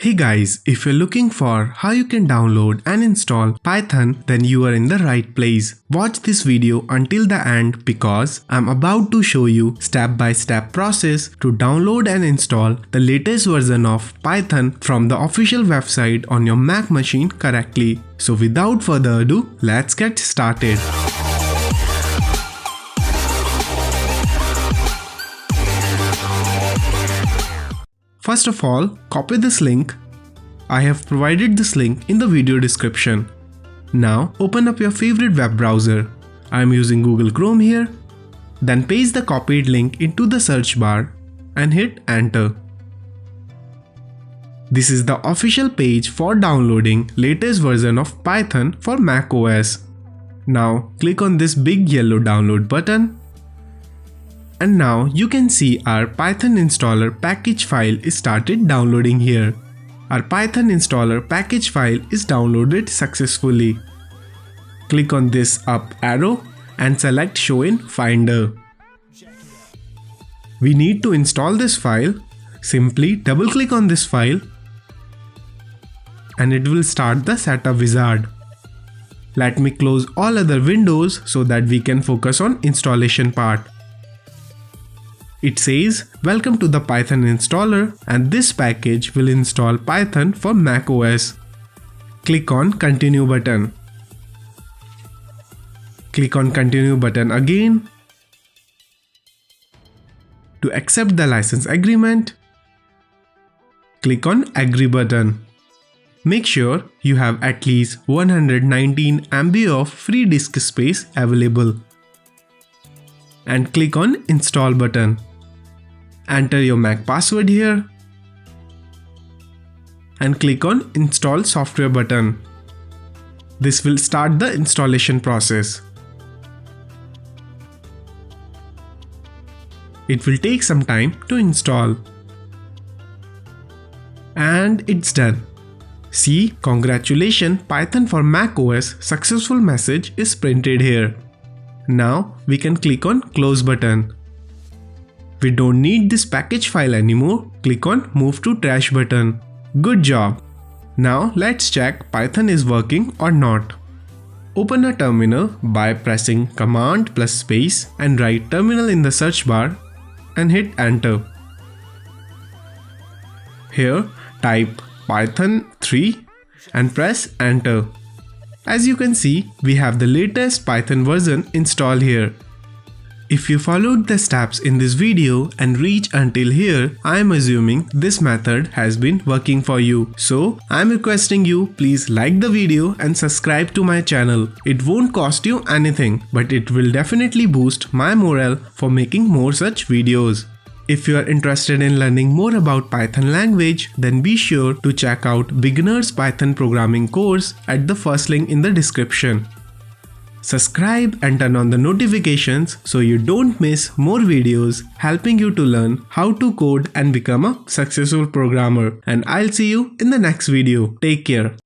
Hey guys, if you're looking for how you can download and install Python, then you are in the right place. Watch this video until the end because I'm about to show you step-by-step process to download and install the latest version of Python from the official website on your Mac machine correctly. So without further ado, let's get started. First of all, copy this link. I have provided this link in the video description. Now open up your favorite web browser. I am using Google Chrome here. Then paste the copied link into the search bar and hit enter. This is the official page for downloading latest version of Python for Mac OS. Now click on this big yellow download button. And now you can see our Python installer package file is started downloading here. Our Python installer package file is downloaded successfully. Click on this up arrow and select Show in Finder. We need to install this file. Simply double click on this file and it will start the setup wizard. Let me close all other windows so that we can focus on installation part. It says, welcome to the Python installer and this package will install Python for Mac OS. Click on continue button. Click on continue button again. To accept the license agreement, click on agree button. Make sure you have at least 119 MB of free disk space available. And click on install button. Enter your Mac password here and click on install software button. This will start the installation process. It will take some time to install. And it's done. See, congratulations, Python for Mac OS successful message is printed here. Now we can click on close button. We don't need this package file anymore. Click on move to trash button. Good job. Now let's check Python is working or not. Open a terminal by pressing Command plus space and write terminal in the search bar and hit enter. Here type Python 3 and press enter. As you can see, we have the latest Python version installed here. If you followed the steps in this video and reach until here, I am assuming this method has been working for you. So I am requesting you please like the video and subscribe to my channel. It won't cost you anything, but it will definitely boost my morale for making more such videos. If you are interested in learning more about Python language, then be sure to check out Beginner's Python Programming course at the first link in the description. Subscribe and turn on the notifications so you don't miss more videos helping you to learn how to code and become a successful programmer. And I'll see you in the next video. Take care.